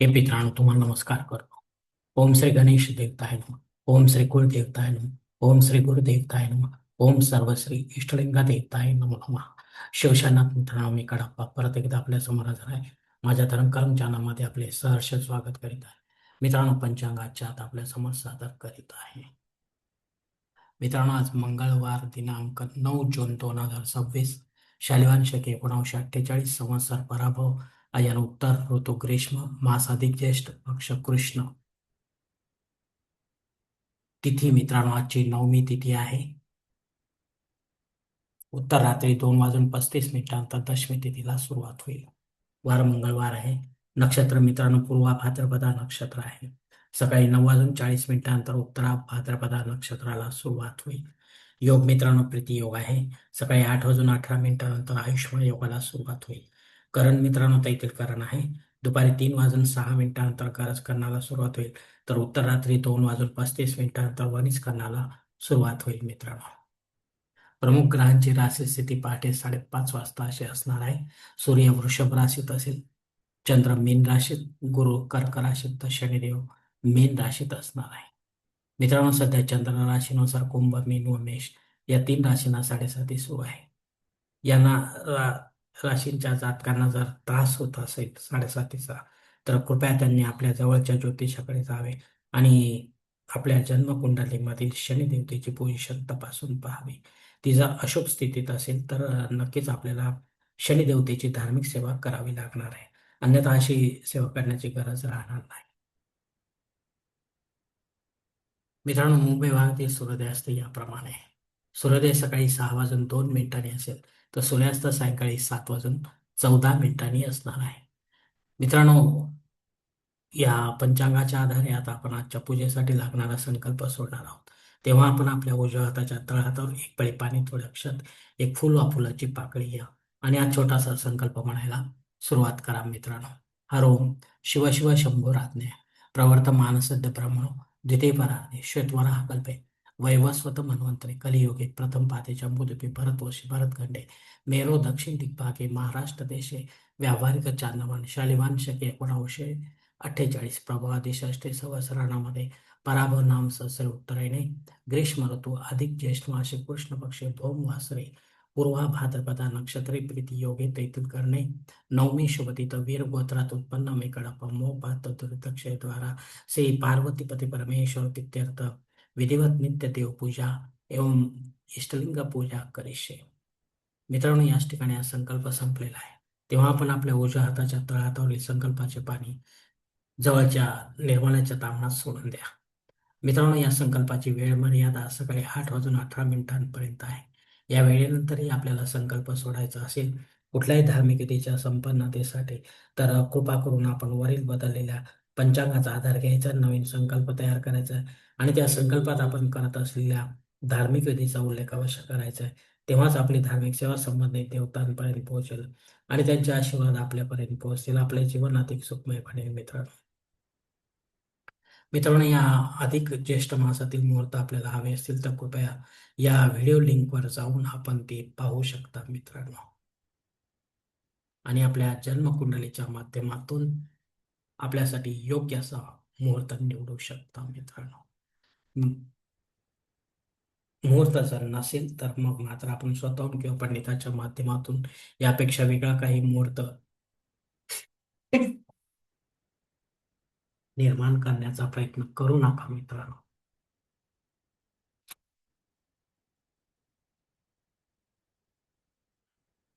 हे मित्रांनो तुम्हाला नमस्कार करतो. ओम श्री गणेश देवताय नमः. ओम श्री कुल देवताय नमः. ओम श्री गुरु देवताय नमः. ओम सर्वश्री इष्टलिंगा देवताय नमो नमः. शिवशानात मित्रांनो मी कडप्पा परत एकदा आपल्या समोर हजर आहे. माझ्या धर्मकर्म चॅनलमध्ये आपले सहर्ष स्वागत करीत आहे. मित्रांनो पंचांगाच्या आत आपल्या समोर सादर करीत आहे. मित्रांनो आज मंगळवार दिनांक 9 जून 2026 शालिवान शके 1948 संवत्सर पराभव अयन उत्तर ऋतू ग्रीष्म मास अधिक ज्येष्ठ पक्ष कृष्ण. तिथी मित्रांनो आजची नवमी तिथी आहे. उत्तर रात्री 2:35 दशमी तिथीला सुरुवात होईल. वार मंगळवार आहे. नक्षत्र मित्रांनो पूर्वा भाद्रपदा नक्षत्र आहे. सकाळी 9:40 उत्तरा भाद्रपदा नक्षत्राला सुरुवात होईल. योग मित्रांनो प्रीती योग आहे. सकाळी 8:18 आयुष्मान योगाला सुरुवात होईल. करण मित्रांनो तैतील करण आहे. दुपारी 3:06 गरज करण्याला सुरुवात होईल. तर उत्तर रात्री 2:35 वनिज करण्याला सुरुवात होईल मित्रांनो. प्रमुख ग्रहांची राशी स्थिती पहाटे 5:30 वाजता अशी असणार आहे. सूर्य वृषभ राशीत असेल. चंद्र मीन राशीत, गुरु कर्क राशीत, तर शनिदेव मीन राशीत असणार आहे. मित्रांनो सध्या चंद्र राशीनुसार कुंभ मीन व मेष या 3 राशींना 7:30 सुरू आहे. यांना राशींच्या जातकांना जर त्रास होत असेल 7:30चा तर कृपया त्यांनी आपल्या जवळच्या ज्योतिषाकडे जावे आणि आपल्या जन्मकुंडलीमधील शनिदेवतेची पोझिशन तपासून पाहावी. ती जर अशुभ स्थितीत असेल तर नक्कीच आपल्याला शनिदेवतेची धार्मिक सेवा करावी लागणार आहे. अन्यथा अशी सेवा करण्याची गरज राहणार नाही. मित्रांनो मुंबई भागातील सूर्योदय असते याप्रमाणे. सूर्योदय सकाळी 6:02 असेल तर सूर्यास्त सायंकाळी 7:14 असणार आहे. मित्रांनो या पंचांगाच्या आधारे आता आपण आजच्या पूजेसाठी लागणारा संकल्प सोडणार आहोत. तेव्हा आपण आपल्या उजव्या हाताच्या तळहातावर एक पळी पाणी, थोडं अक्षत, एक फुल वा फुलाची पाकळी घ्या आणि हा छोटासा संकल्प म्हणायला सुरुवात करा मित्रांनो. हर ओम शिव शिव शंभोराज्ञे प्रवर्तमान सद्य ब्रह्मणो द्वितीय परार्धे श्वेतवराह कल्पे वैवस्वत मन्वंतरे कलियुगे प्रथम पाते जम्बूद्वीपे भरतवर्षे भरतखंडे मेरो दक्षिण दिग्भागे महाराष्ट्र देशे व्यावहारिक चांदमान शालिवान शके 1948 प्रभावादी षष्ठी संवत्सरामध्ये पराभव नाम सहस्र उत्तरेने ग्रीष्म ऋतू अधिक ज्येष्ठ मासे कृष्ण पक्षे भौम वासरे पूर्वा भाद्रपदा नक्षत्रे प्रीती योगे तैतुल करणे नवमी शुभतित वीर गोत्रात उत्पन्न मेकडप मोपात दुर्दक्षय द्वारा श्री पार्वतीपती परमेश्वर प्रीत्यर्थ विधिवत नित्य देव पूजा एवं इष्टलिंग पूजा करिष्ये. मित्रांनो याच ठिकाणी हा संकल्प संपलेला आहे. तेव्हा आपण आपल्या उजव्या हाताच्या तळहातावरील संकल्पाचे पाणी जवळच्या निर्मळाच्या तामणात सोडून द्या. मित्रांनो या संकल्पाची वेळ मर्यादा सकाळी 8:18 आहे. या वेळेनंतरही आपल्याला संकल्प सोडायचा असेल कुठल्याही धार्मिक विधीच्या संपन्नतेसाठी तर कृपा करून आपण वरील बदललेल्या पंचांगाचा आधार घ्यायचा, नवीन संकल्प तयार करायचा आणि त्या संकल्पात आपण करत असलेल्या धार्मिक विधीचा उल्लेख अवश्य करायचा आहे. तेव्हाच आपली धार्मिक सेवा संबंधित देवतांपर्यंत पोहोचेल आणि त्यांचे आशीर्वाद आपल्यापर्यंत पोहोचतील. आपले जीवन अधिक सुखमय बनेल मित्रांनो. मित्रांनो या अधिक ज्येष्ठ मासातील मुहूर्त आपल्याला हवे असतील तर कृपया या व्हिडिओ लिंकवर जाऊन आपण ते पाहू शकता मित्रांनो आणि आपल्या जन्मकुंडलीच्या माध्यमातून आपल्यासाठी योग्य असा मुहूर्त निवडू शकता मित्रांनो. मुहूर्त जर नसेल तर मग मात्र आपण स्वतःहून किंवा पंडिताच्या माध्यमातून यापेक्षा वेगळा काही मुहूर्त निर्माण करण्याचा प्रयत्न करू नका मित्रांनो.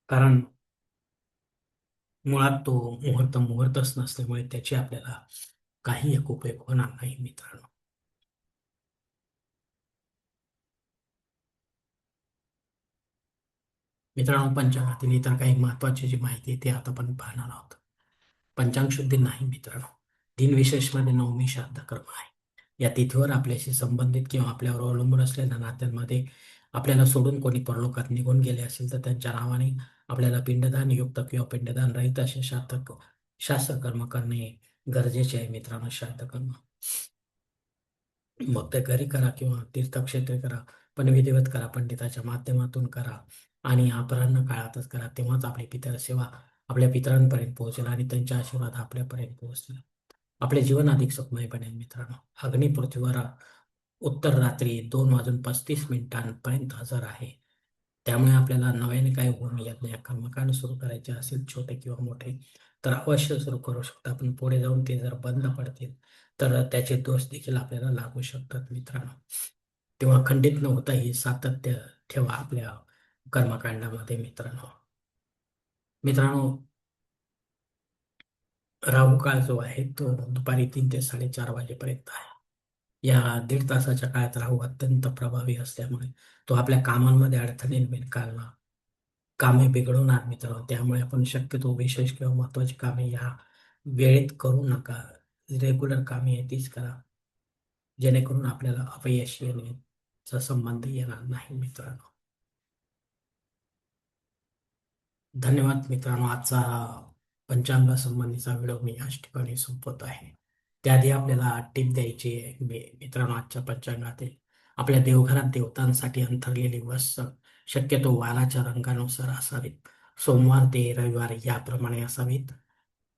कारण मुळात तो मुहूर्तच नसल्यामुळे त्याची आपल्याला काही एक उपयोग होणार नाही मित्रांनो. मित्रांनो पंचांगातील इतर काही महत्वाची जी माहिती आहे ती आता आपण पाहणार आहोत. पंचांग शुद्धी नाही मित्रांनो. दिनविशेषमध्ये नवमी श्राद्ध कर्म आहे. या तिथीवर आपल्याशी संबंधित किंवा आपल्यावर अवलंबून असलेल्या नात्यांमध्ये आपल्याला सोडून कोणी परलोकात निघून गेले असेल तर त्यांच्या नावाने आपल्याला पिंडदान युक्त किंवा पिंडदान रहित असे शास्त्र कर्म करणे गरजेचे आहे मित्रांनो. श्राद्ध कर्म मग ते घरी करा किंवा तीर्थक्षेत्री करा पण विधिवत करा, पंडिताच्या माध्यमातून करा आणि अपराह्न काळातच करा. तेव्हाच आपली पितर सेवा आपल्या पितरांपर्यंत पोहोचेल आणि त्यांच्या आशीर्वाद आपल्यापर्यंत पोहोचतील. आपले जीवन अधिक सुखमय बनेल मित्रांनो. अग्नी पृथ्वीवर उत्तर रात्री 2:35 हजर आहे. त्यामुळे आपल्याला नव्याने काही होऊन येत नाही. कर्मकांड सुरू करायचे असेल छोटे किंवा मोठे तर अवश्य सुरू करू शकता. पण पुढे जाऊन ते जर बंद पडतील तर त्याचे दोष देखील आपल्याला लागू शकतात मित्रांनो. तेव्हा खंडित न होता ही सातत्य ठेवा आपल्या कर्मकांडामध्ये मित्रांनो. मित्रांनो, राहू काळ जो आहे तो दुपारी 3 ते 4:30 वाजेपर्यंत आहे. या 1.5 तासाच्या काळात राहू अत्यंत प्रभावी असल्यामुळे तो आपल्या कामांमध्ये अडथळे निर्माण करणं, कामे बिघडवणार मित्रांनो. त्यामुळे आपण शक्यतो विशेष किंवा महत्वाची कामे या वेळेत करू नका. रेग्युलर कामे आहे तीच करा, जेणेकरून आपल्याला अपयश येण्याचा संबंध येणार नाही मित्रांनो. धन्यवाद मित्रांनो. आजचा हा पंचांगा संबंधीचा व्हिडिओ मी याच ठिकाणी संपवत आहे. त्याआधी आपल्याला टीप द्यायची आहे. मित्रांनो, आजच्या पंचांगातील आपल्या देवघरात देवतांसाठी अंथरलेली वस्त्र शक्यतो वालाच्या रंगानुसार असावीत. सोमवार ते रविवार याप्रमाणे असावीत.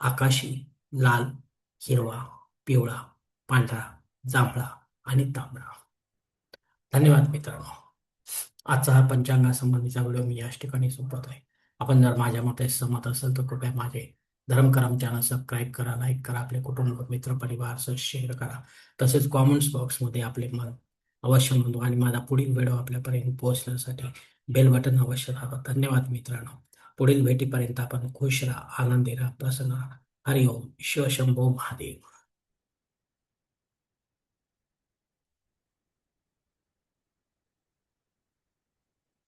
आकाशी, लाल, हिरवा, पिवळा, पांढरा, जांभळा आणि तांबडा. धन्यवाद मित्रांनो. आजचा हा पंचांगासंबंधीचा व्हिडिओ मी याच ठिकाणी संपवत आहे. आपण जर माझ्या मते सहमत असेल तर कृपया माझे धर्मकरम चॅनल सबस्क्राईब करा, लाईक करा, आपले कुटुंब मित्र परिवार शेअर करा. तसेच कॉमेंट्स बॉक्समध्ये आपले मत अवश्य नोंदवा आणि माझा पुढील व्हिडिओ आपल्यापर्यंत पोहोचण्यासाठी बेल बटन अवश्य दाबा. धन्यवाद मित्रांनो. पुढील भेटीपर्यंत आपण खुश राहा, आनंदी राहा, प्रसन्न राहा. हरिओम. शिवशंभो महादेव.